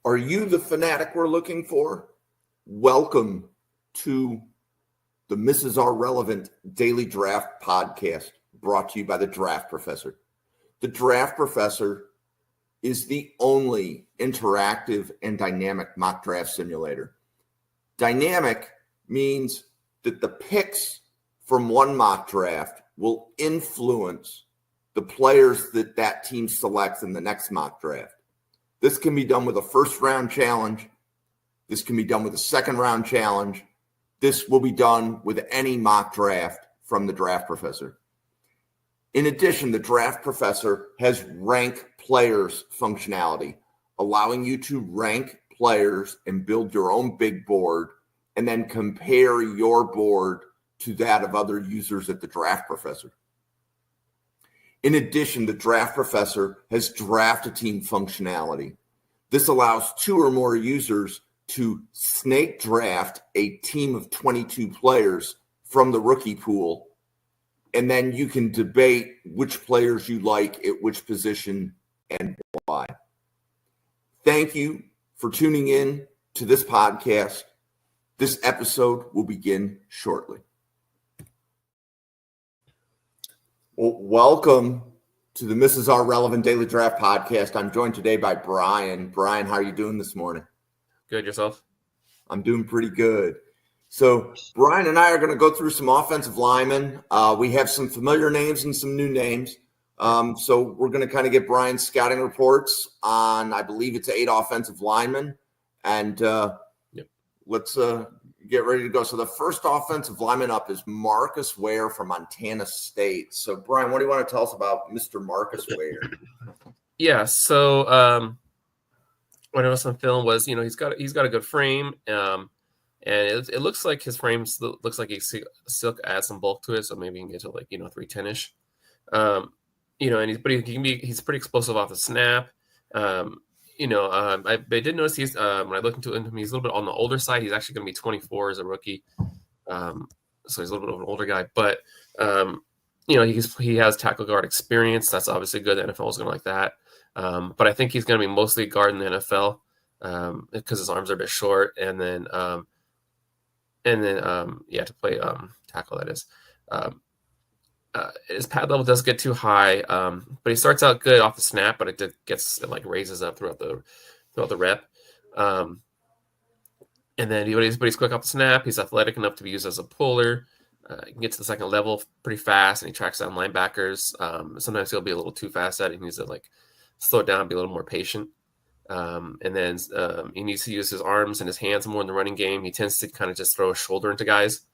Are you the fanatic we're looking for? Welcome to the Mrs. R Relevant Daily Draft Podcast, brought to you by the Draft Professor. The Draft Professor is the only interactive and dynamic mock draft simulator. Dynamic means that the picks from one mock draft will influence the players that team selects in the next mock draft. This can be done with a first-round challenge. This can be done with a second-round challenge. This will be done with any mock draft from the Draft Professor. In addition, the Draft Professor has rank players functionality, allowing you to rank players and build your own big board and then compare your board to that of other users at the Draft Professor. In addition, the Draft Professor has draft a team functionality. This allows 2 or more users to snake draft a team of 22 players from the rookie pool, and then you can debate which players you like at which position and why. Thank you for tuning in to this podcast. This episode will begin shortly. Well, welcome to the Mrs. R Relevant Daily Draft Podcast. I'm joined today by Brian. Brian, how are you doing this morning? Good, yourself? I'm doing pretty good. So Brian and I are going to go through some offensive linemen. We have some familiar names and some new names. So we're going to kind of get Brian's scouting reports on, I believe it's 8 offensive linemen. And let's get ready to go. So the first offensive lineman up is Marcus Wehr from Montana State. So Brian, what do you want to tell us about Mr. Marcus Wehr? Yeah, so what I was on film was, he's got a good frame, and it looks like his frame looks like he still adds some bulk to it, so maybe he can get to 310-ish. And he's pretty explosive off the snap. I did notice he's when I looked into him, he's a little bit on the older side. He's actually going to be 24 as a rookie, so he's a little bit of an older guy. But he has tackle guard experience. That's obviously good. The NFL is going to like that. But I think he's going to be mostly guard in the NFL because his arms are a bit short, and then to play tackle, that is. His pad level does get too high, but he starts out good off the snap, but it raises up throughout the rep. And then he's quick off the snap. He's athletic enough to be used as a puller. He can get to the second level pretty fast, and he tracks down linebackers. Sometimes he'll be a little too fast at it. He needs to slow it down and be a little more patient. And then he needs to use his arms and his hands more in the running game. He tends to kind of just throw a shoulder into guys.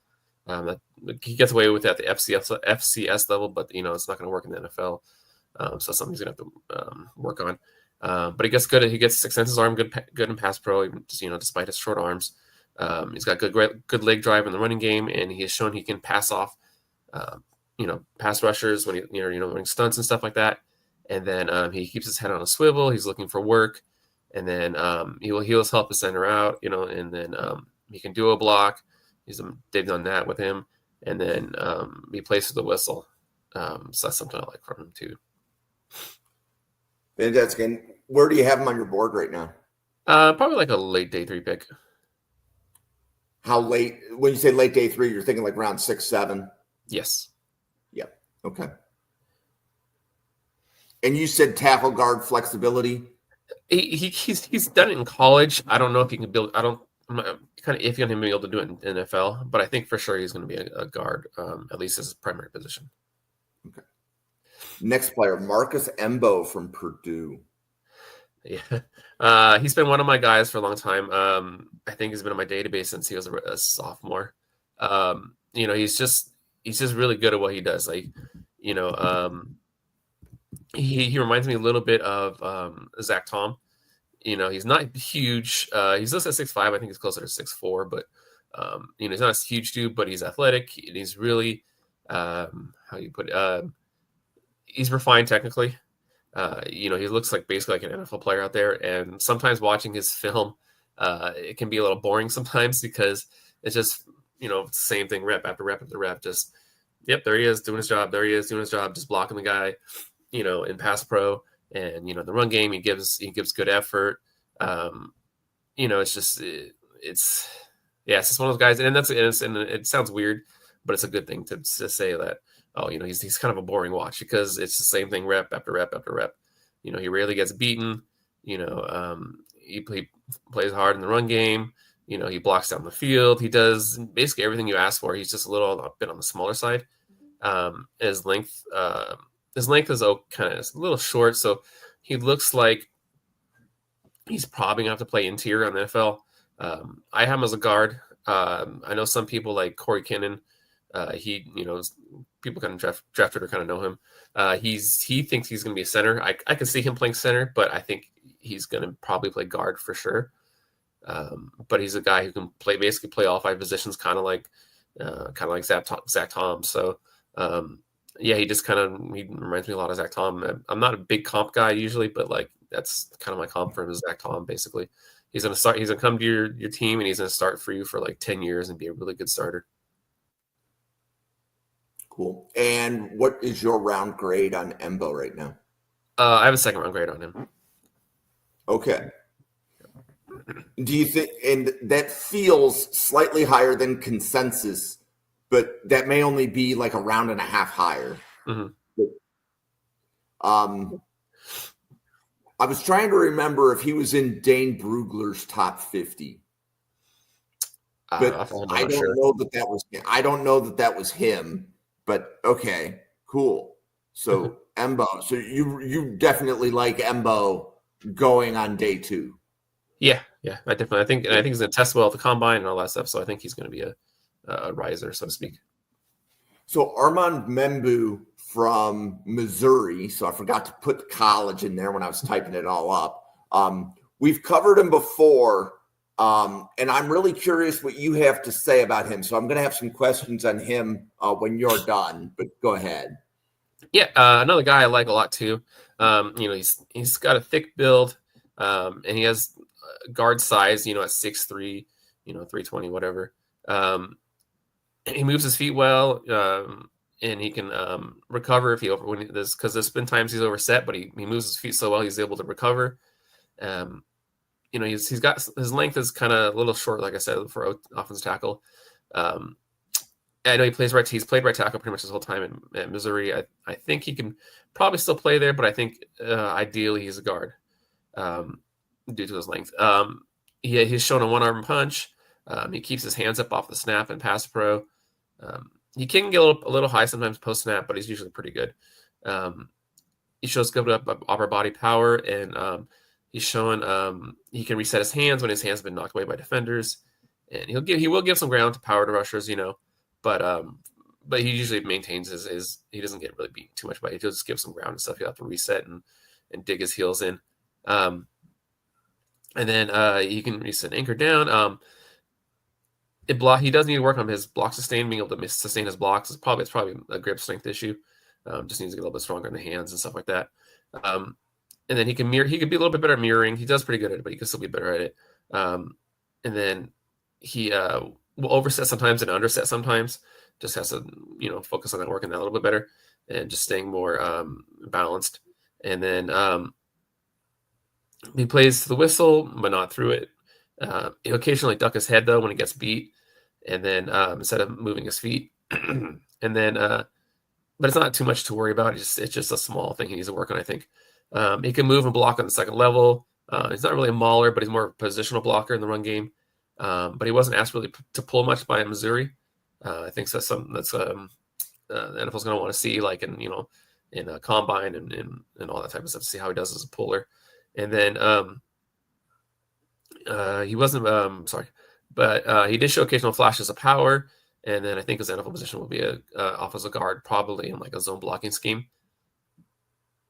He gets away with it at the FCS level, but it's not going to work in the NFL. So that's something he's going to have to work on. But he gets good. He extends his arm good in pass pro, despite his short arms. He's got good leg drive in the running game, and he has shown he can pass off, pass rushers when running stunts and stuff like that. And then he keeps his head on a swivel. He's looking for work, and then he'll help the center out, and then he can do a block. They've done that with him, and then he plays with the whistle. So that's something I like from him too. Fantastic. And where do you have him on your board right now? Probably a late day 3 pick. How late? When you say late day 3, you're thinking round 6, 7? Yes. Yeah. Okay. And you said tackle guard flexibility. He's done it in college. I don't know if he can build. I'm kind of iffy on him being able to do it in NFL, but I think for sure he's going to be a guard, at least as his primary position. Okay. Next player, Marcus Membou from Purdue. Yeah. He's been one of my guys for a long time. I think he's been in my database since he was a sophomore. He's just really good at what he does. He reminds me a little bit of Zach Tom. He's not huge. He's listed at 6'5". I think he's closer to 6'4", but he's not a huge dude, but he's athletic. And he's really, he's refined technically. He looks basically like an NFL player out there. And sometimes watching his film, it can be a little boring sometimes because it's just, same thing, rep after rep after rep. Just, yep, there he is doing his job. There he is doing his job, just blocking the guy, in pass pro. And, the run game, he gives good effort. it's just it's just one of those guys, and it sounds weird, but it's a good thing to say that. Oh, he's kind of a boring watch because it's the same thing rep after rep after rep. He rarely gets beaten. He plays hard in the run game. He blocks down the field. He does basically everything you ask for. He's just a bit on the smaller side. His length is kind of a little short, so he looks like he's probably gonna have to play interior on the NFL. I have him as a guard. I know some people like Corey Kinnan. People kind of drafted or kind of know him. He thinks he's going to be a center. I can see him playing center, but I think he's going to probably play guard for sure. But he's a guy who can basically play all 5 positions, kind of like Zach Tom. So he reminds me a lot of Zach Tom. I'm not a big comp guy usually, but like that's kind of my comp for him is Zach Tom. Basically, he's going to start. He's going to come to your team and he's going to start for you for like 10 years and be a really good starter. Cool. And what is your round grade on MBow right now? I have a second round grade on him. Okay. Do you think, and that feels slightly higher than consensus, but that may only be like a round and a half higher. Mm-hmm. I was trying to remember if he was in Dane Brugler's top 50. But I don't know that that was him. But okay, cool. So MBow. So you definitely like MBow going on day 2. Yeah. I think he's gonna test well at the combine and all that stuff. So I think he's gonna be a riser, so to speak. So Armand Membou from Missouri. So I forgot to put the college in there when I was typing it all up. We've covered him before. And I'm really curious what you have to say about him. So I'm going to have some questions on him when you're done, but go ahead. Yeah. Another guy I like a lot too. He's got a thick build, and he has guard size, at 6'3", 320, whatever. He moves his feet well, and he can recover because there's been times he's overset, but he moves his feet so well he's able to recover. He's got his length is kind of a little short, like I said, for offensive tackle. I know he's played right tackle pretty much his whole time at Missouri. I think he can probably still play there, but I think ideally he's a guard due to his length. He's shown a one-arm punch. He keeps his hands up off the snap and pass pro. He can get a little high sometimes post-snap, but he's usually pretty good. He shows good upper body power, and he's shown he can reset his hands when his hands have been knocked away by defenders, and he will give some ground to power to rushers, but he usually maintains his he doesn't get really beat too much by it. He'll just give some ground and stuff. He'll have to reset and dig his heels in, and then he can reset anchor down. He does need to work on his block sustain, being able to sustain his blocks. It's probably a grip strength issue. Just needs to get a little bit stronger in the hands and stuff like that. And then he can mirror. He could be a little bit better at mirroring. He does pretty good at it, but he can still be better at it. And then he will overset sometimes and underset sometimes. Just has to, focus on that, working that a little bit better, and just staying more balanced. And then he plays to the whistle, but not through it. He'll occasionally duck his head though when he gets beat, and then instead of moving his feet. And then, but it's not too much to worry about. It's just a small thing he needs to work on, I think. He can move and block on the second level. He's not really a mauler, but he's more of a positional blocker in the run game. But he wasn't asked really to pull much by Missouri. I think that's something that's the NFL's going to want to see, like in a combine and all that type of stuff, to see how he does as a puller. And then he wasn't but he did show occasional flashes of power. And then I think his NFL position will be a offensive guard, probably in like a zone blocking scheme.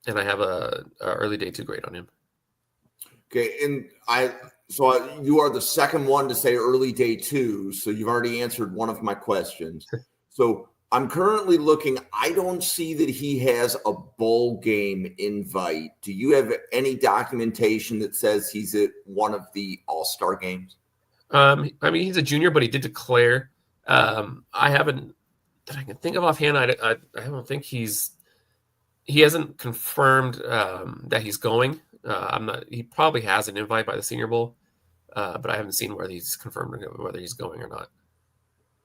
And I have a early day 2 grade on him. Okay, and you are the second one to say early day 2, so you've already answered one of my questions. So I'm currently looking. I don't see that he has a bowl game invite. Do you have any documentation that says he's at one of the All-Star games? He's a junior, but he did declare. I haven't that I can think of offhand. I don't think he hasn't confirmed that he's going. He probably has an invite by the Senior Bowl. but I haven't seen whether he's confirmed whether he's going or not.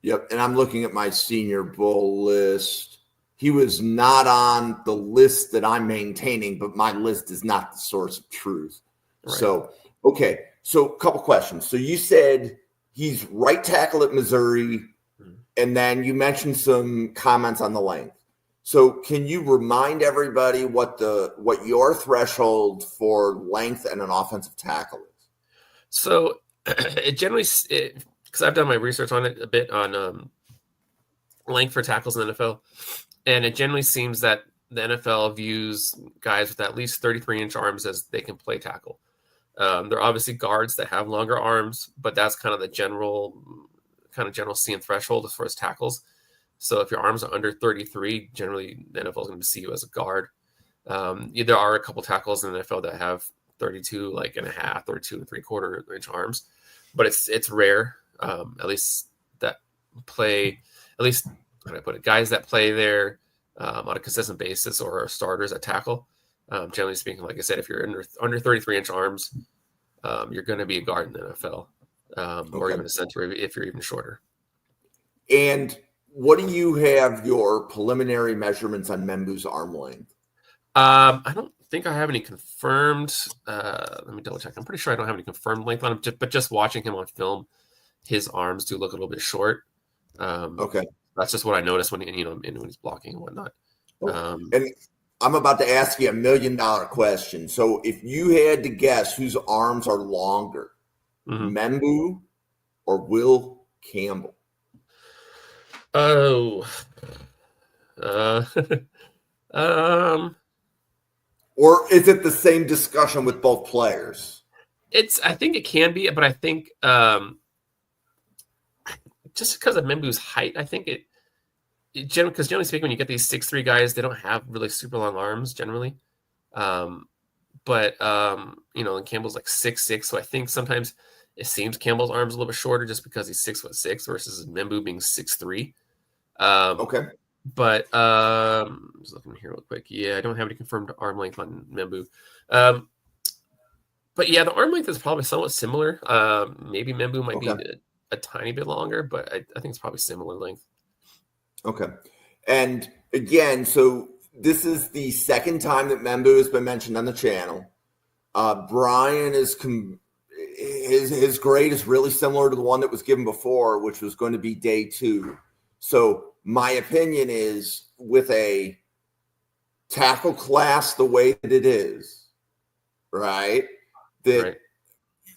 Yep, and I'm looking at my Senior Bowl list. He was not on the list that I'm maintaining, but my list is not the source of truth. Right. So, okay. So a couple questions. So you said he's right tackle at Missouri, and then you mentioned some comments on the length. So can you remind everybody what your threshold for length and an offensive tackle is? So it generally, because I've done my research on it a bit on length for tackles in the NFL, and it generally seems that the NFL views guys with at least 33-inch arms as they can play tackle. There are obviously guards that have longer arms, but that's kind of the general seeing threshold as far as tackles. So if your arms are under 33, generally the NFL is going to see you as a guard. There are a couple tackles in the NFL that have 32 like and a half, 32 and 3/4 inch arms, but it's rare. At least that play, at least how do I put it, guys that play there on a consistent basis or are starters at tackle. Generally speaking, like I said, if you're under 33-inch arms, you're going to be a guard in the NFL, or even a center if you're even shorter. And what do you have your preliminary measurements on Membou's arm length? I don't think I have any confirmed. Let me double check. I'm pretty sure I don't have any confirmed length on him, but just watching him on film, his arms do look a little bit short. Okay. That's just what I noticed when he's blocking and whatnot. And I'm about to ask you $1 million question. So if you had to guess whose arms are longer, Membou or Will Campbell? Oh, or is it the same discussion with both players? I think it can be, but I think just because of Membou's height, I think because generally speaking, when you get these 6'3" guys, they don't have really super long arms generally. And Campbell's like 6'6", so I think sometimes it seems Campbell's arms a little bit shorter just because he's 6'6" versus Membou being 6'3". Okay. But just looking here real quick. Yeah, I don't have any confirmed arm length on Membou. But yeah, the arm length is probably somewhat similar. Maybe Membou might be a tiny bit longer, but I think it's probably similar length. Okay. And again, so this is the second time that Membou has been mentioned on the channel. Brian his grade is really similar to the one that was given before, which was going to be day 2. So my opinion is, with a tackle class the way that it is, right, that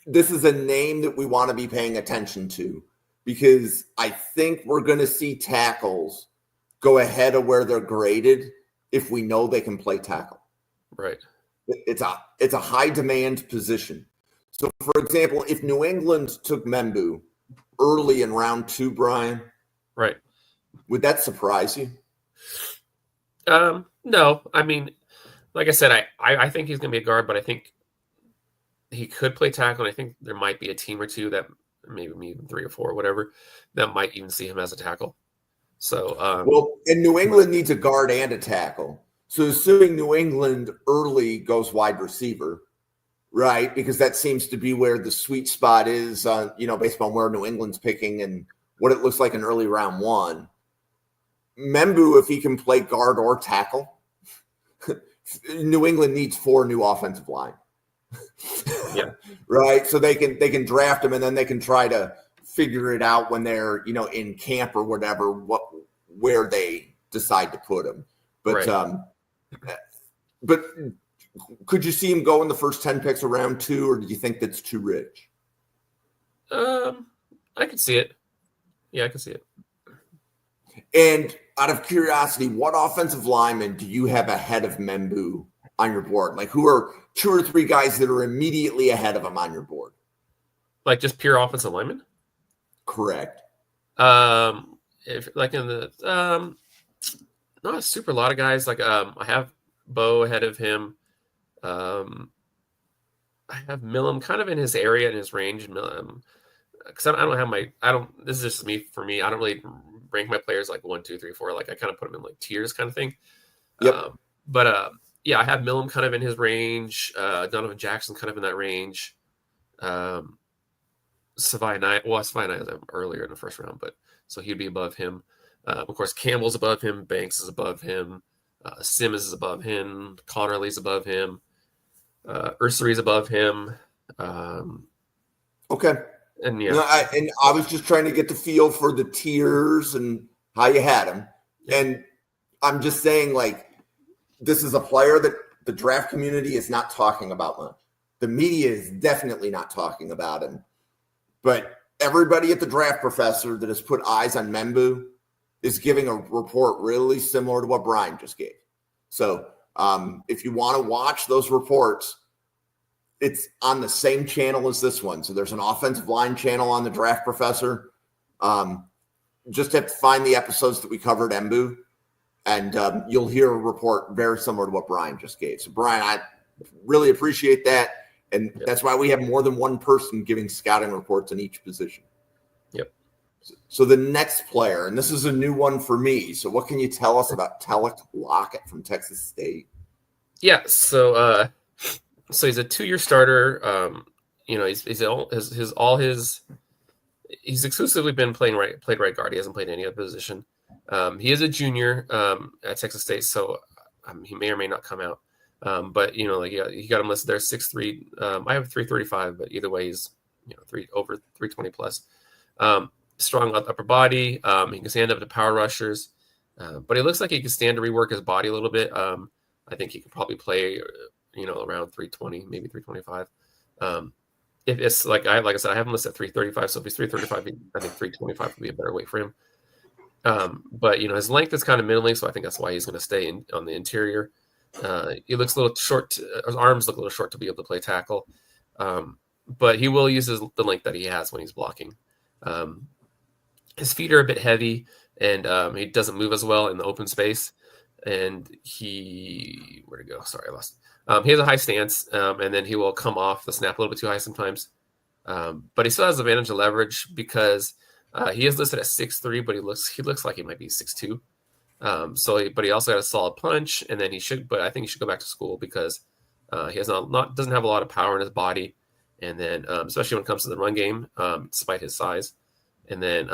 this is a name that we want to be paying attention to, because I think we're going to see tackles go ahead of where they're graded if we know they can play tackle. Right. It's a high demand position. So, for example, if New England took Membou early in round 2, Brian, right, would that surprise you? No. I mean, like I said, I think he's going to be a guard, but I think he could play tackle, and I think there might be a team or two that maybe even 3 or 4 or whatever that might even see him as a tackle. So, and New England needs a guard and a tackle. So, assuming New England early goes wide receiver, right? Because that seems to be where the sweet spot is, based on where New England's picking and what it looks like in early round 1. Membou, if he can play guard or tackle, New England needs 4 new offensive line. Yeah. Right. So they can draft him, and then they can try to figure it out when they're, in camp or whatever, where they decide to put him. But, but could you see him go in the first 10 picks of round 2, or do you think that's too rich? I could see it. Yeah, I can see it. And out of curiosity, what offensive lineman do you have ahead of Membou on your board? Like, who are 2 or 3 guys that are immediately ahead of him on your board? Like just pure offensive lineman? Correct. If like in the not a super lot of guys. Like I have Bow ahead of him. I have Millam kind of in his area, in his range. Because this is just for me. I don't really rank my players like 1, 2, 3, 4. Like I kind of put them in like tiers kind of thing. Yep. Yeah, I have Millam kind of in his range. Donovan Jackson kind of in that range. Savai was earlier in the first round, but so he'd be above him. Of course, Campbell's above him. Banks is above him. Simmons is above him. Connerly's above him. Ursery's above him. Okay. And yeah, no, I was just trying to get the feel for the tiers and how you had him. Yeah. And I'm just saying, like, this is a player that the draft community is not talking about much. The media is definitely not talking about him. But everybody at the Draft Professor that has put eyes on Membou is giving a report really similar to what Brian just gave. So if you want to watch those reports, it's on the same channel as this one. So there's an offensive line channel on the Draft Professor. Just have to find the episodes that we covered Membou, and you'll hear a report very similar to what Brian just gave. So, Brian, I really appreciate that. And that's why we have more than one person giving scouting reports in each position. Yep. So the next player, and this is a new one for me. So what can you tell us about Tellek Lockette from Texas State? Yeah. So he's a 2-year starter. He's exclusively been played right guard. He hasn't played any other position. He is a junior at Texas State, so he may or may not come out. But he got him listed there 6'3". I have 335, but either way, he's over 320 plus. Strong upper body. He can stand up to power rushers, but he looks like he can stand to rework his body a little bit. I think he could probably play, around 320, maybe 325. If it's like I said, I have him listed at 335. So if he's 335, I think 325 would be a better weight for him. But his length is kind of middling, so I think that's why he's going to stay on the interior. He looks a little short. His arms look a little short to be able to play tackle, but he will use the length that he has when he's blocking. His feet are a bit heavy, and he doesn't move as well in the open space. And where'd it go? Sorry, I lost. He has a high stance, and then he will come off the snap a little bit too high sometimes. But he still has the advantage of leverage because he is listed at 6'3", but he looks like he might be 6'2". But he also had a solid punch, and then but I think he should go back to school because he doesn't have a lot of power in his body, and then especially when it comes to the run game, despite his size, and then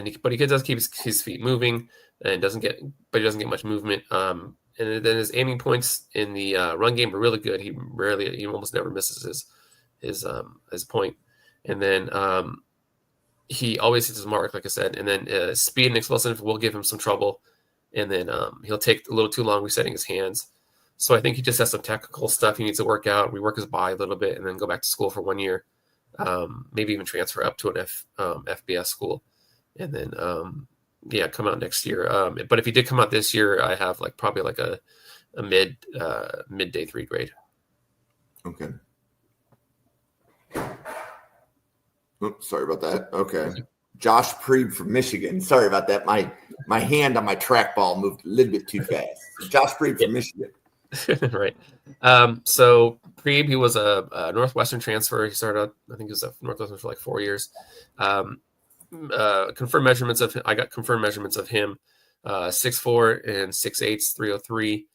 he does keep his feet moving, and doesn't get much movement. And then his aiming points in the run game are really good. He almost never misses his point, and then he always hits his mark, like I said. And then speed and explosive will give him some trouble, and then he'll take a little too long resetting his hands. So I think he just has some technical stuff he needs to work out, rework his body a little bit, and then go back to school for 1 year, maybe even transfer up to an FBS school, and then come out next year. But if he did come out this year, I have probably a mid day 3 grade. Okay. Oops, sorry about that. Okay. Josh Priebe from Michigan. Sorry about that. My hand on my trackball moved a little bit too fast. Josh Priebe from Michigan. Right. So Priebe, he was a Northwestern transfer. He started out, I think he was at Northwestern for 4 years. Confirmed measurements of him. I got confirmed measurements of him. 6'4" and 6'8", 303.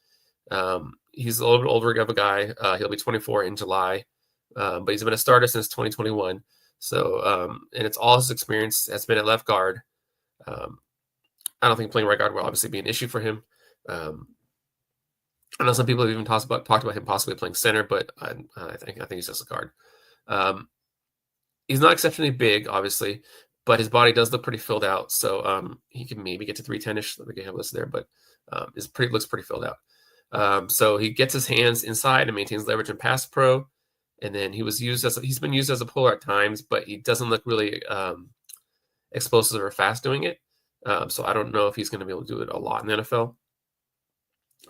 He's a little bit older of a guy. He'll be 24 in July. But he's been a starter since 2021. So, and it's all his experience has been at left guard. I don't think playing right guard will obviously be an issue for him. I know some people have even talked about him possibly playing center, but I think he's just a guard. He's not exceptionally big, obviously, but his body does look pretty filled out. So he can maybe get to 310-ish. I think I have listed there, but looks pretty filled out. So he gets his hands inside and maintains leverage in pass pro. And then he's been used as a puller at times, but he doesn't look really explosive or fast doing it. So I don't know if he's going to be able to do it a lot in the NFL.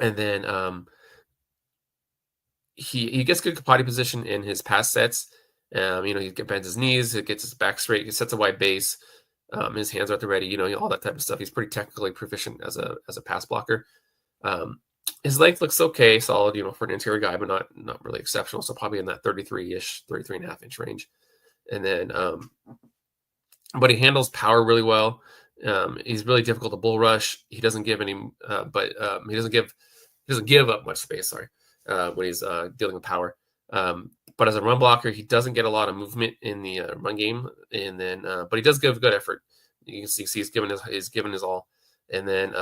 And then he gets good body position in his pass sets. He bends his knees, he gets his back straight, he sets a wide base, his hands are at the ready, all that type of stuff. He's pretty technically proficient as a pass blocker. His length looks okay, solid, for an interior guy, but not really exceptional. So probably in that 33-ish, 33.5 inch range. And then, but he handles power really well. He's really difficult to bull rush. He doesn't give any, he doesn't give up much space. Sorry, when he's dealing with power. But as a run blocker, he doesn't get a lot of movement in the run game, and then but he does give good effort. You can see he's given his all, and then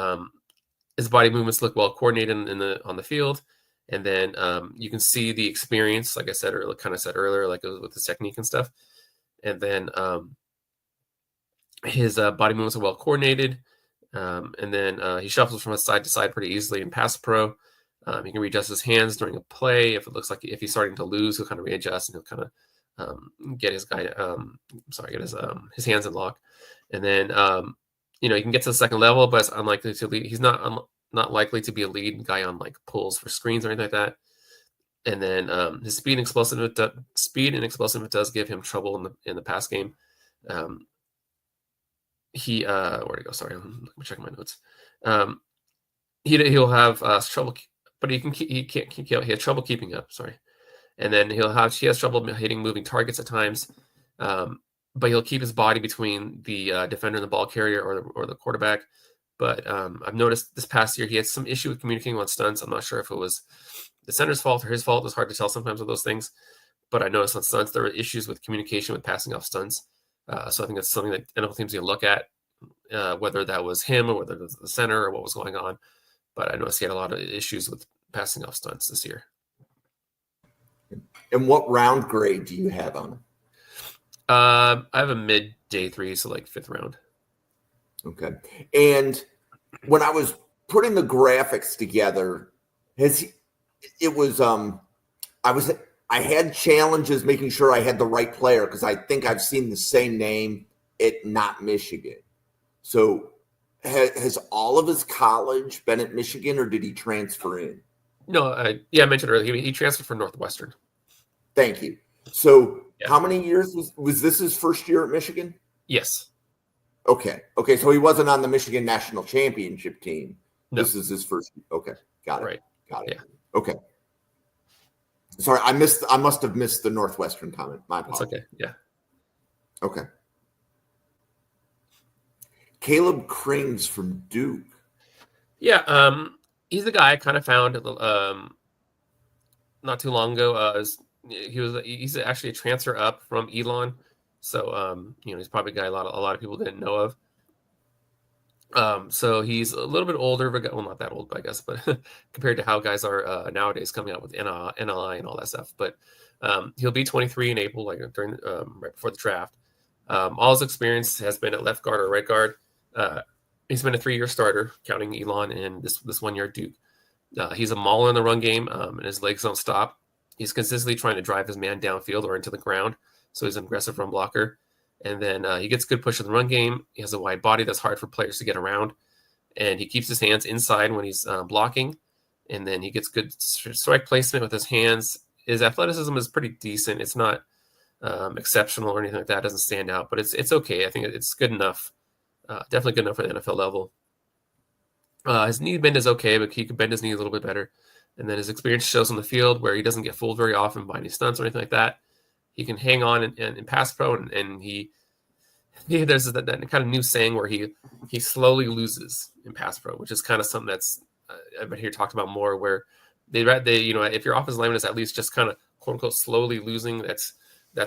his body movements look well coordinated on the field, and then you can see the experience, like I said earlier, like with his technique and stuff, and then his body movements are well coordinated, and then he shuffles from side to side pretty easily in pass pro. He can readjust his hands during a play. If it looks like if he's starting to lose, he'll kind of readjust and he'll kind of get his his hands in lock. And then he can get to the second level, but it's unlikely to lead. He's not likely to be a lead guy on like pulls for screens or anything like that. And then his speed and explosiveness does give him trouble in the pass game. Where'd he go? Sorry, let me check my notes. He'll have trouble. But he has trouble keeping up. Sorry, and then he has trouble hitting moving targets at times. But he'll keep his body between the defender and the ball carrier or the quarterback. But I've noticed this past year he had some issue with communicating on stunts. I'm not sure if it was the center's fault or his fault. It's hard to tell sometimes with those things. But I noticed on stunts there were issues with communication with passing off stunts. So I think that's something that NFL teams can look at, whether that was him or whether it was the center or what was going on. But I noticed he had a lot of issues with passing off stunts this year. And what round grade do you have on him? I have a mid day 3, so like 5th round. Okay. And when I was putting the graphics together, I had challenges making sure I had the right player because I think I've seen the same name at not Michigan. So has all of his college been at Michigan, or did he transfer in? No, I mentioned earlier he transferred from Northwestern. Thank you. So how many years was this his first year at Michigan? Yes. Okay. So he wasn't on the Michigan national championship team. No. This is his first. Okay. Got it. Right. Got it. Yeah. Okay. Sorry, I must have missed the Northwestern comment. My apologies. That's okay. Yeah. Okay. Caleb Krings from Duke. Yeah, he's the guy I kind of found not too long ago. He's actually a transfer up from Elon, so he's probably a guy a lot of people didn't know of. So he's a little bit older, but not that old, I guess, but compared to how guys are nowadays coming out with NLI and all that stuff. But he'll be 23 in April, like during right before the draft. All his experience has been at left guard or right guard. He's been a 3-year starter, counting Elon, and this 1 year at Duke. He's a mauler in the run game, and his legs don't stop. He's consistently trying to drive his man downfield or into the ground, so he's an aggressive run blocker. And then he gets good push in the run game. He has a wide body that's hard for players to get around, and he keeps his hands inside when he's blocking. And then he gets good strike placement with his hands. His athleticism is pretty decent. It's not exceptional or anything like that. It doesn't stand out, but it's okay. I think it's good enough. Definitely good enough for the NFL level. His knee bend is okay, but he can bend his knee a little bit better. And then his experience shows on the field where he doesn't get fooled very often by any stunts or anything like that. He can hang on in pass pro, and he there's that kind of new saying where he slowly loses in pass pro, which is kind of something that's I've been here talked about more, where they if your offensive lineman is at least just kind of quote unquote slowly losing, that's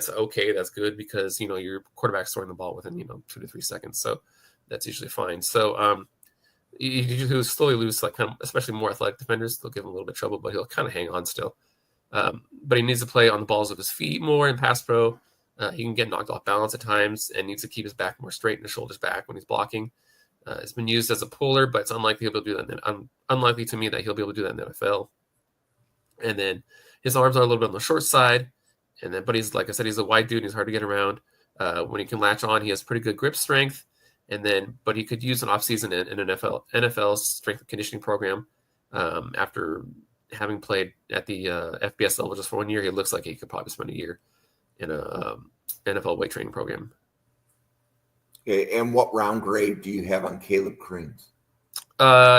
okay, that's good, because your quarterback's throwing the ball within 2 to 3 seconds, so that's usually fine. So he'll slowly lose, like kind of, especially more athletic defenders. They'll give him a little bit of trouble, but he'll kind of hang on still. But he needs to play on the balls of his feet more in pass pro. He can get knocked off balance at times and needs to keep his back more straight and his shoulders back when he's blocking. It's been used as a puller, but it's unlikely he'll be able to do that. Unlikely to me that he'll be able to do that in the NFL. And then his arms are a little bit on the short side. But he's, like I said, he's a wide dude and he's hard to get around. When he can latch on, he has pretty good grip strength. But he could use an offseason in an NFL strength and conditioning program. After having played at the FBS level just for 1 year, he looks like he could probably spend a year in a NFL weight training program. Okay, and what round grade do you have on Caleb Krings?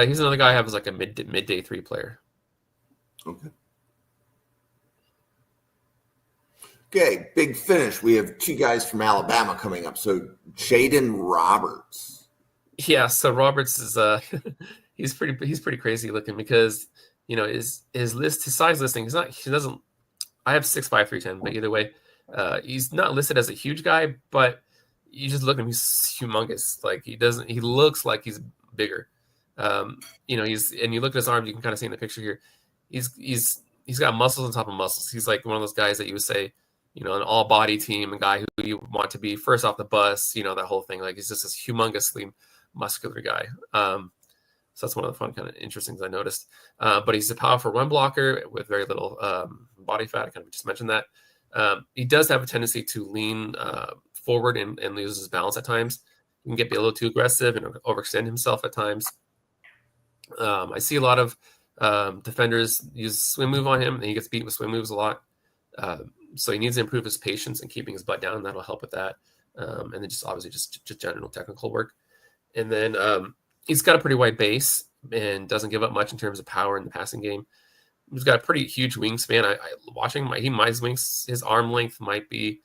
He's another guy I have as like a mid day 3 player. Okay, big finish. We have 2 guys from Alabama coming up. So Jaeden Roberts. Yeah, so Roberts is he's pretty crazy looking, because his size listing, he doesn't I have 6'5", 310, but either way, he's not listed as a huge guy, but you just look at him, he's humongous. Like he looks like he's bigger. And you look at his arms, you can kind of see in the picture here, he's got muscles on top of muscles. He's like one of those guys that you would say, an all body team, a guy who you want to be first off the bus, that whole thing. Like he's just this humongously muscular guy. So that's one of the fun kind of interesting things I noticed. But he's a powerful run blocker with very little body fat. I kind of just mentioned that. He does have a tendency to lean forward and lose his balance at times. He can be a little too aggressive and overextend himself at times. I see a lot of defenders use swim move on him, and he gets beat with swim moves a lot. So he needs to improve his patience and keeping his butt down. That'll help with that. And then just obviously just general technical work. And then he's got a pretty wide base and doesn't give up much in terms of power in the passing game. He's got a pretty huge wingspan. I watching his arm length might be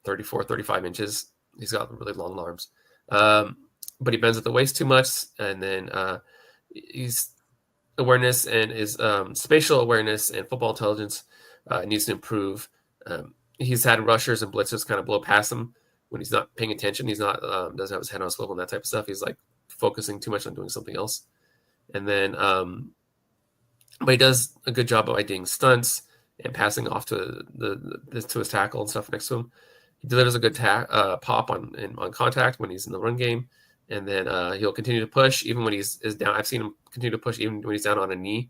34, 35 inches. He's got really long arms. But he bends at the waist too much. And then his awareness and his spatial awareness and football intelligence needs to improve. He's had rushers and blitzers kind of blow past him when he's not paying attention. He's not doesn't have his head on a swivel and that type of stuff. He's like focusing too much on doing something else. And then but he does a good job of IDing stunts and passing off to his tackle and stuff next to him. He delivers a good pop on contact when he's in the run game, and then he'll continue to push even when he's down. I've seen him continue to push even when he's down on a knee.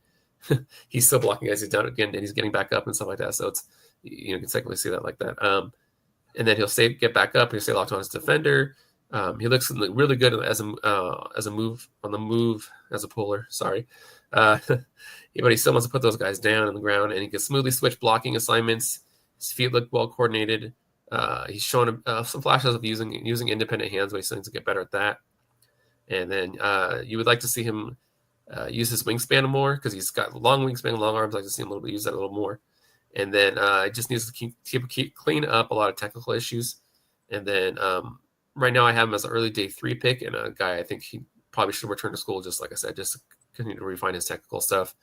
He's still blocking guys. He's down again, and he's getting back up and stuff like that. So it's you can technically see that like that. And then he'll get back up. He'll stay locked on his defender. He looks really good as a move on the move as a puller. Sorry. But he still wants to put those guys down on the ground, and he can smoothly switch blocking assignments. His feet look well coordinated. He's shown some flashes of using independent hands, but he still needs to get better at that. And then you would like to see him use his wingspan more because he's got long wingspan, long arms. I like to see him use that a little more. And then it just needs to clean up a lot of technical issues. And then right now I have him as an early day 3 pick and a guy I think he probably should return to school, just like I said, just to continue to refine his technical stuff,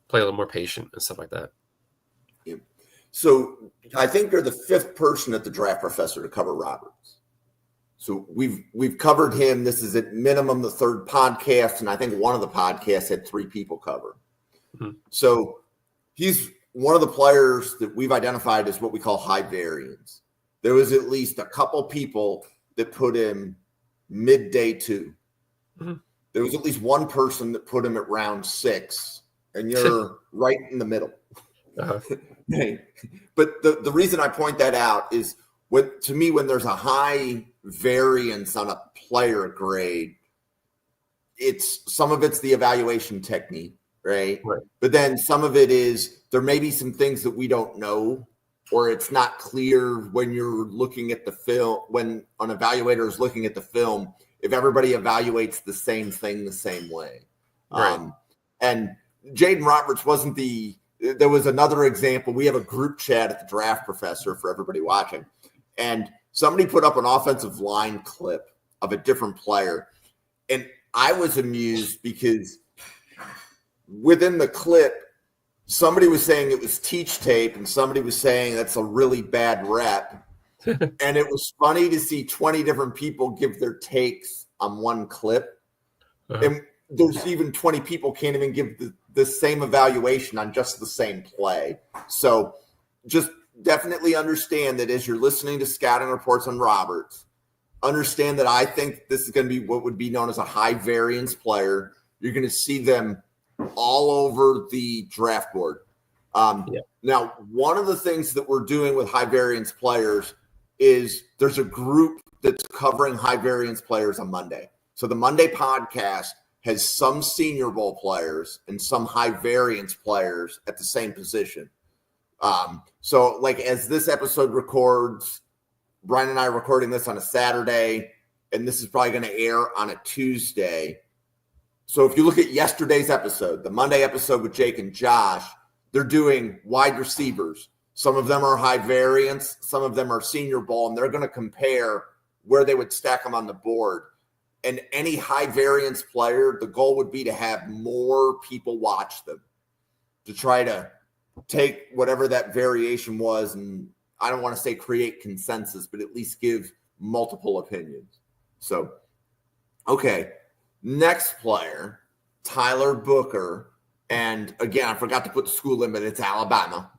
play a little more patient and stuff like that. Yeah. So I think you're the 5th person at the Draft Professor to cover Roberts. So we've covered him. This is at minimum the 3rd podcast, and I think one of the podcasts had 3 people cover. Mm-hmm. So he's one of the players that we've identified as what we call high variance. There was at least a couple people that put him midday 2. Mm-hmm. There was at least one person that put him at round 6, and you're right in the middle. Uh-huh. But the reason I point that out is when there's a high variance on a player grade, some of it's the evaluation technique, right? But then some of it is there may be some things that we don't know, or it's not clear when you're looking at the film, when an evaluator is looking at the film, if everybody evaluates the same thing the same way. Right. And Jaeden Roberts there was another example. We have a group chat at the Draft Professor for everybody watching. And somebody put up an offensive line clip of a different player. And I was amused because within the clip, somebody was saying it was teach tape and somebody was saying that's a really bad rep. And it was funny to see 20 different people give their takes on one clip. Uh-huh. And there's even 20 people can't even give the same evaluation on just the same play. So just definitely understand that as you're listening to scouting reports on Roberts, understand that I think this is going to be what would be known as a high variance player. You're going to see them all over the draft board. Now, one of the things that we're doing with high variance players is there's a group that's covering high variance players on Monday. So the Monday podcast has some Senior Bowl players and some high variance players at the same position. So like as this episode records, Brian and I are recording this on a Saturday, and this is probably going to air on a Tuesday. So if you look at yesterday's episode, the Monday episode with Jake and Josh, they're doing wide receivers. Some of them are high variance, some of them are Senior Bowl, and they're going to compare where they would stack them on the board. And any high variance player, the goal would be to have more people watch them to try to take whatever that variation was, and I don't want to say create consensus, but at least give multiple opinions. So, okay, next player, Tyler Booker. And again, I forgot to put the school in, but it's Alabama.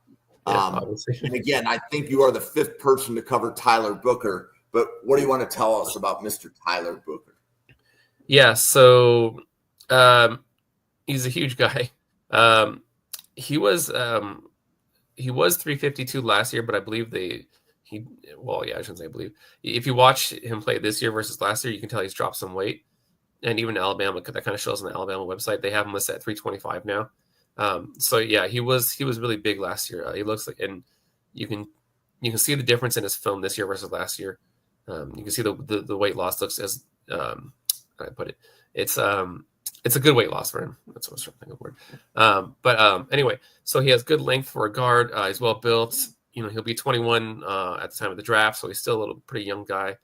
And again, I think you are the fifth person to cover Tyler Booker. But what do you want to tell us about Mr. Tyler Booker? Yeah, so he's a huge guy. He was 352 last year, but I believe I shouldn't say I believe. If you watch him play this year versus last year, you can tell he's dropped some weight. And even Alabama, that kind of shows on the Alabama website, they have him listed at 325 now. So yeah, he was really big last year. He looks like, and you can see the difference in his film this year versus last year. You can see the weight loss looks as how do I put it. It's a good weight loss for him. That's what I was trying to think of the word. Anyway, so he has good length for a guard. He's well built. He'll be 21 at the time of the draft, so he's still a pretty young guy.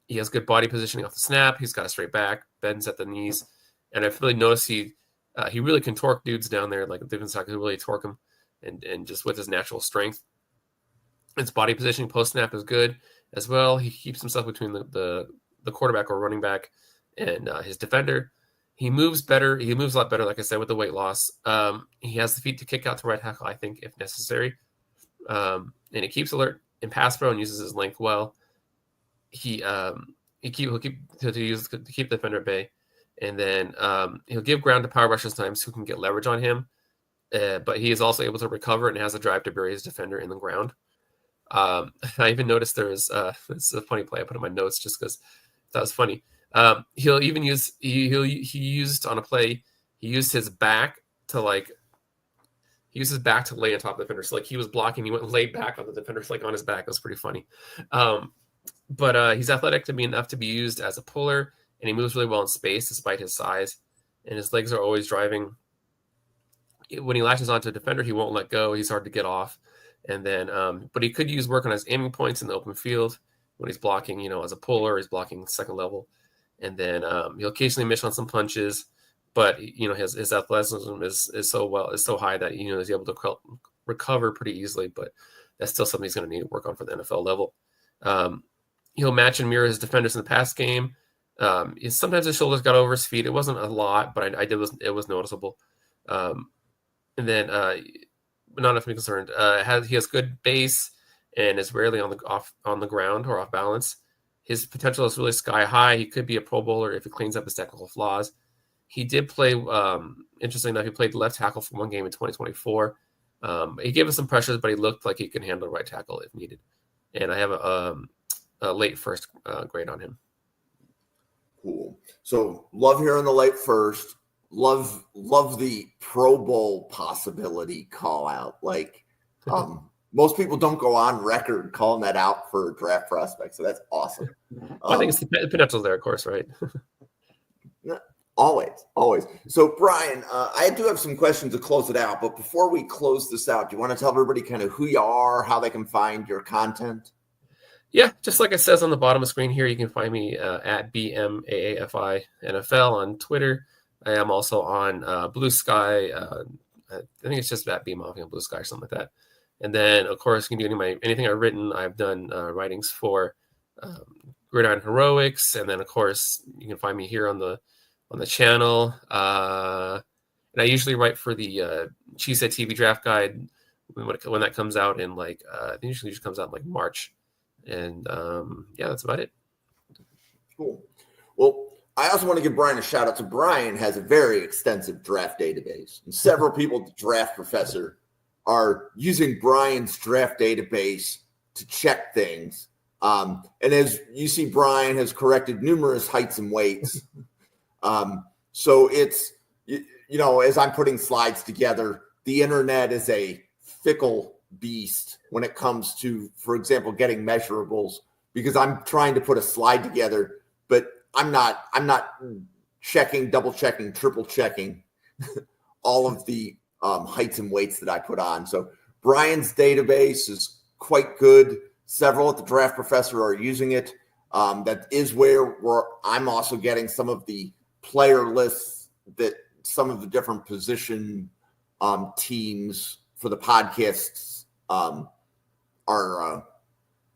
He has good body positioning off the snap. He's got a straight back, bends at the knees, and I've really noticed he really can torque dudes down there. Like the defense can really torque him, and just with his natural strength. His body positioning post snap is good as well. He keeps himself between the quarterback or running back and his defender. He moves better. He moves a lot better, like I said, with the weight loss. He has the feet to kick out to right tackle, I think, if necessary. And he keeps alert in pass pro and uses his length well. He'll keep the defender at bay, and then he'll give ground to power rushers times who can get leverage on him. But he is also able to recover and has a drive to bury his defender in the ground. I even noticed there was it's a funny play I put in my notes just because that was funny. He'll even use he used on a play. He used his back to lay on top of the defender. So like he was blocking, he went and laid back on the defender, like on his back. It was pretty funny. But he's athletic to be enough to be used as a puller, and he moves really well in space despite his size. And his legs are always driving. When he latches onto a defender, he won't let go. He's hard to get off. And then, but he could use work on his aiming points in the open field when he's blocking, as a puller, he's blocking second level. And then he'll occasionally miss on some punches, but his athleticism is so high that he's able to recover pretty easily. But that's still something he's going to need to work on for the NFL level. He'll match and mirror his defenders in the pass game. Sometimes his shoulders got over his feet. It wasn't a lot, but it was noticeable. And then, not enough to be concerned. He has good base and is rarely on the ground or off balance. His potential is really sky high. He could be a Pro Bowler if he cleans up his technical flaws. He did play. Interesting enough, he played left tackle for one game in 2024. He gave us some pressures, but he looked like he could handle right tackle if needed. And I have a late first grade on him. Cool. So love hearing the late first. Love the Pro Bowl possibility call out. Like most people don't go on record calling that out for draft prospects, so that's awesome. I think it's the potential's there, of course, right? Always. So Brian, I do have some questions to close it out, but before we close this out, do you want to tell everybody kind of who you are, how they can find your content? Yeah, just like it says on the bottom of the screen here, you can find me at BMAAFI NFL on Twitter. I am also on Blue Sky. I think it's just at BMoffing on Blue Sky or something like that. And then, of course, you can do anything I've written. I've done writings for Gridiron Heroics, and then, of course, you can find me here on the channel. And I usually write for the Cheesehead TV Draft Guide when that comes out in I think it usually comes out in March. And yeah, that's about it. Cool. Well, I also want to give Brian a shout out. So Brian has a very extensive draft database, and several people at the Draft Professor are using Brian's draft database to check things. And as you see, Brian has corrected numerous heights and weights. So it's, as I'm putting slides together, the internet is a fickle beast when it comes to, for example, getting measurables, because I'm trying to put a slide together, but I'm not checking, double checking, triple checking all of the heights and weights that I put on. So Brian's database is quite good. Several at the Draft Professor are using it. That is where I'm also getting some of the player lists that some of the different position teams for the podcasts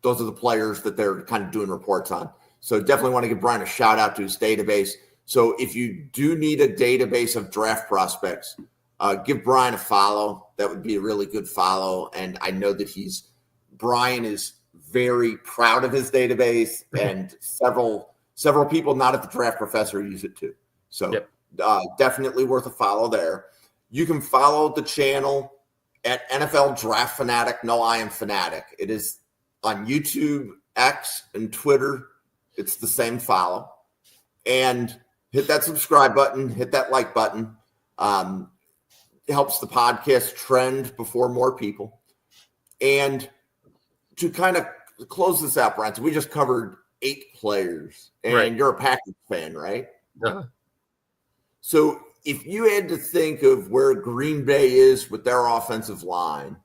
those are the players that they're kind of doing reports on. So definitely want to give Brian a shout out to his database. So if you do need a database of draft prospects, give Brian a follow. That would be a really good follow. And I know that Brian is very proud of his database, and several people not at the Draft Professor use it too. So definitely worth a follow there. You can follow the channel at NFL Draft Fanatic. No, I am Fanatic. It is on YouTube, X, and Twitter. It's the same follow. And hit that subscribe button, hit that like button. It helps the podcast trend before more people. And to kind of close this out, Brian, so we just covered 8 players, and you're a Packers fan, right? Uh-huh. So if you had to think of where Green Bay is with their offensive line,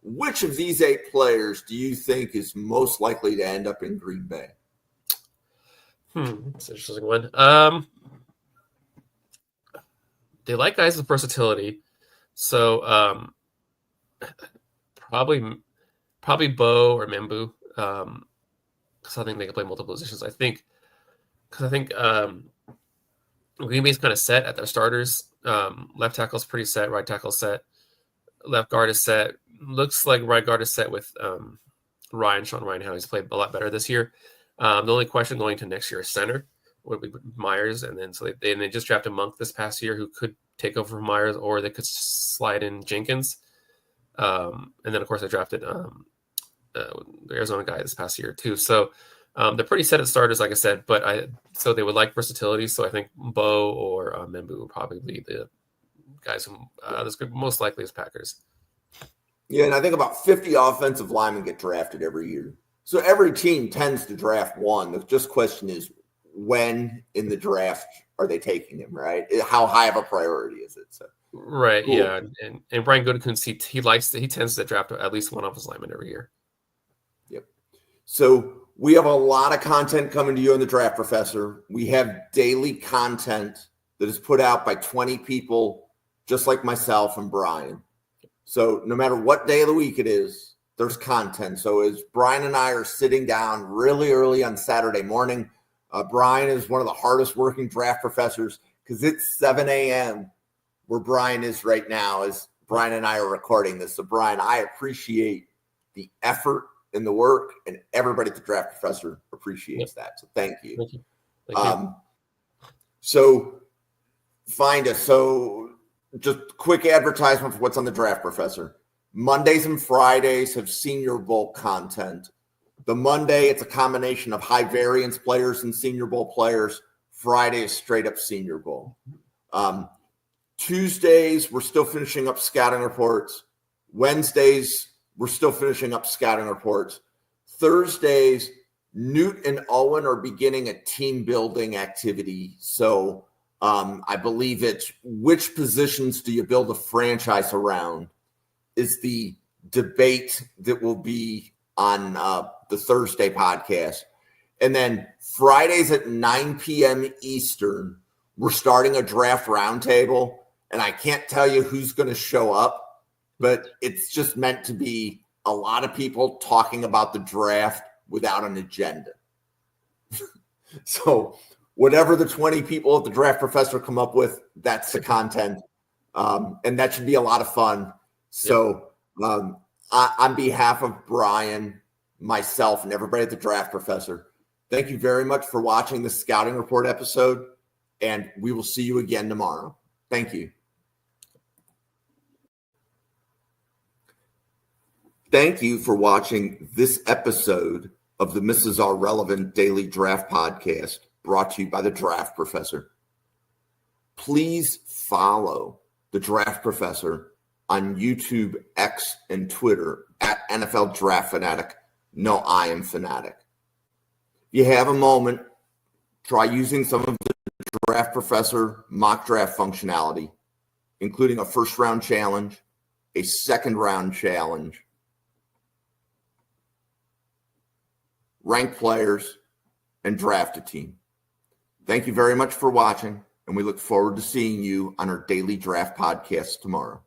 which of these 8 players do you think is most likely to end up in Green Bay? That's an interesting one. They like guys with versatility, so probably MBow or Membou, because I think they can play multiple positions. I think Green Bay's kind of set at their starters. Left tackle's pretty set, right tackle's set, left guard is set. Looks like right guard is set with Sean Ryan, how he's played a lot better this year. The only question going to next year is center, would be Myers, and then they just drafted Monk this past year, who could take over from Myers, or they could slide in Jenkins. And then of course they drafted the Arizona guy this past year too. So they're pretty set at starters, like I said, so they would like versatility. So I think MBow or Membou would probably be the guys who most likely is Packers. Yeah, and I think about 50 offensive linemen get drafted every year. So every team tends to draft one. The just question is, when in the draft are they taking him, right? How high of a priority is it? So right, cool. Yeah. And Brian Gutekunst, he tends to draft at least one offensive lineman every year. Yep. So we have a lot of content coming to you on the Draft Professor. We have daily content that is put out by 20 people just like myself and Brian. So no matter what day of the week it is, there's content. So as Brian and I are sitting down really early on Saturday morning, Brian is one of the hardest working draft professors because it's 7 a.m. where Brian is right now as Brian and I are recording this. So Brian, I appreciate the effort and the work, and everybody at the Draft Professor appreciates that. So thank you. Thank you. Thank you. So find us. So just quick advertisement for what's on the Draft Professor. Mondays and Fridays have Senior Bowl content. The Monday, it's a combination of high variance players and Senior Bowl players. Friday is straight up Senior Bowl. Tuesdays, we're still finishing up scouting reports. Wednesdays, we're still finishing up scouting reports. Thursdays, Newt and Owen are beginning a team building activity. So I believe it's which positions do you build a franchise around is the debate that will be on the Thursday podcast. And then Fridays at 9 p.m. Eastern, we're starting a draft roundtable. And I can't tell you who's going to show up, but it's just meant to be a lot of people talking about the draft without an agenda. So whatever the 20 people at the Draft Professor come up with, that's the content. And that should be a lot of fun. So on behalf of Brian, myself, and everybody at the Draft Professor, thank you very much for watching the Scouting Report episode, and we will see you again tomorrow. Thank you. Thank you for watching this episode of the Mrs. R Relevant Daily Draft Podcast, brought to you by the Draft Professor. Please follow the Draft Professor on YouTube, X, and Twitter at NFL Draft Fanatic. No, I am Fanatic. If you have a moment, try using some of the Draft Professor mock draft functionality, including a first-round challenge, a second-round challenge, rank players, and draft a team. Thank you very much for watching, and we look forward to seeing you on our daily draft podcast tomorrow.